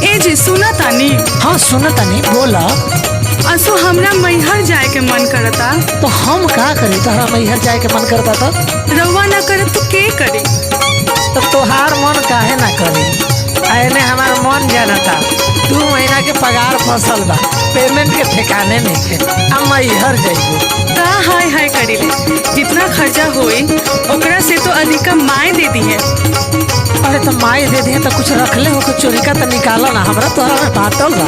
ए जी सुना तानी। हाँ सुना तानी, बोला। असो हमरा मैहर जाए के मन करता। तो हम का करी, तोहरा मैहर जाए के मन करता तो रउआ ना करे तो के करी। तो तोहार मन काहे ना करी। एने हमार मन जानता 2 महीना के पगार फसल बा, पेमेंट के ठिकाने नहीं थे। अब मैहर जाइबो का हाय हाय करी ले, जितना खर्चा होई ओकरा से तो अधिका माए दे दी है। अरे तो माई दे दिए तो कुछ रख ले हो, कुछ चोरी का तो निकालो ना, हमरा तोहरा में बातल बा।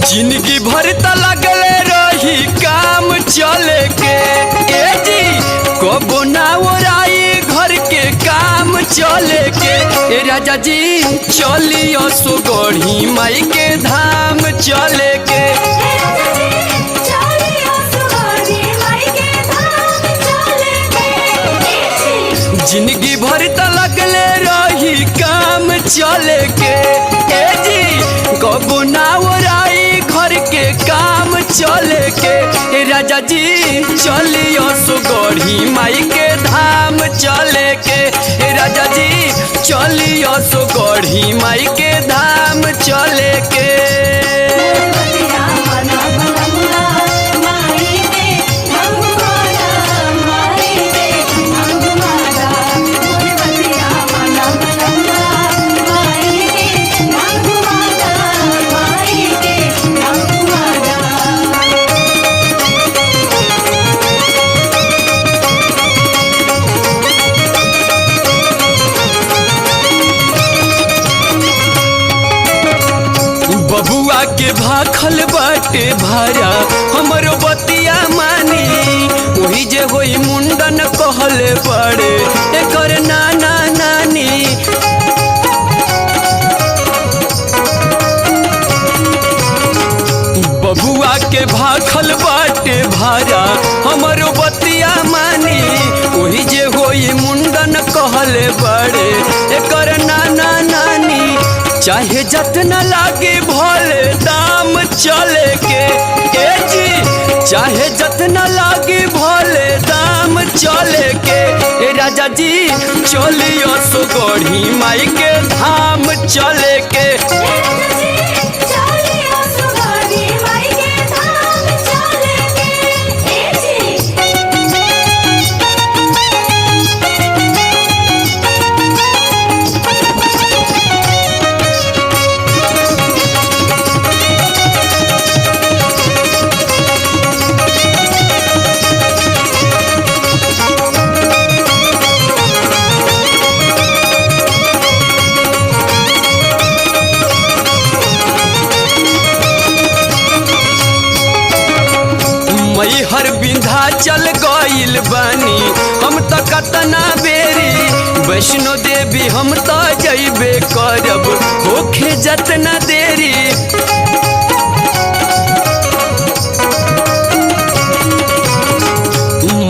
जिंदगी भर त लगले रही काम चले के, ए जी कबो ना ओराई घर के काम चले के। ए राजा जी चलियो सुगढ़ी माई के धाम चले के। जिंदगी भर त लगले रही काम चले के, ए जी कबो ना ओराई घर के काम चले के। ए राजा जी चलियो सुगढ़ी माई के धाम चले के। ए राजा जी चलियो सुगढ़ी माई के धाम चले के। बबुआ के भाखल बाटे भारा हमरो बतिया मानी, वही जे होई मुंडन कहले बड़े एकर नाना नानी। बबुआ के भाखल बाटे भारा हमरो बतिया मानी, वही जे होई मुंडन कहले बड़े एकर नाना नानी। चाहे जतना लागे भले दाम चले के, ए जी चाहे जतना लागे भले दाम चले के। ए राजा जी चलियो सुगढ़ी माई के धाम चले के। मैहर विंध्याचल गइल बानी हम त कतना बेरी, वैष्णो देवी हम त जइबे करब होखे जतना देरी।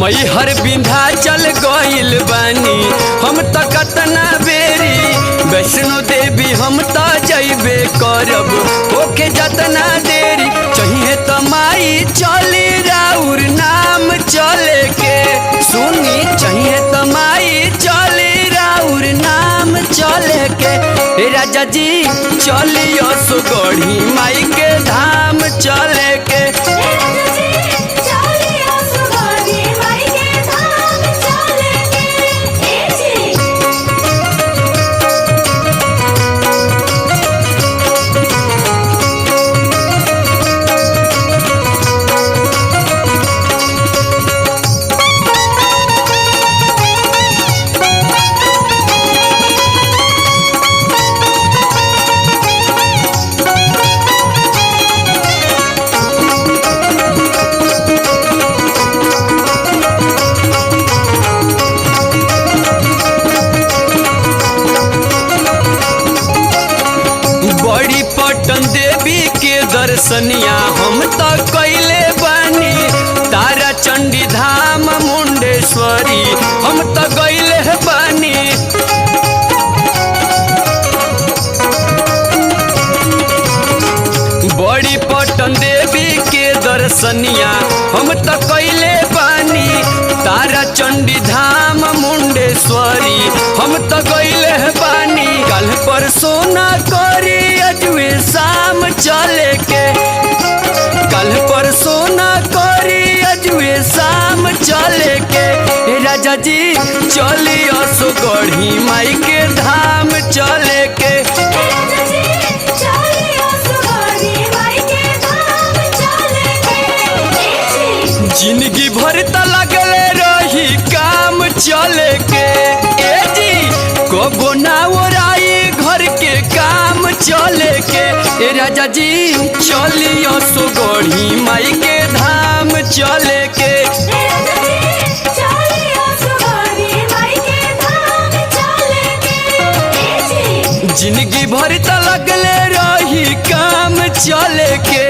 मैहर विंध्याचल गइल बानी हम त कतना बेरी, वैष्णो देवी हम त जइबे करब होखे जतना देरी। चाहिए त माई चली राउर नाम चले के, सुनी चाहिए त माई चली राउर नाम चले के। ए राजा जी चलियो सुगढ़ी माई के धाम चले के। बड़ी पटन देवी के दर्शनिया हम त कैले बानी, तारा चंडी धाम मुंडेश्वरी हम त गइले बानी। बड़ी पटन देवी के दर्शनिया हम त कैले बानी, तारा चंडी धाम मुंडेश्वरी हम त गइले बानी। कल परसों ना करी अजुए शाम चले के, कल परसों ना करी अजुए शाम चले के। राजा जी चली असो गढ़ी माई के धाम चले के। जिंदगी भर त लगले रही काम चले के। ए जी कबो ना ओराई घर के काम चले के। ए राजा जी चलियो सो गढ़ी माई के धाम चले के। जिंदगी भर त लगले रही काम चले के।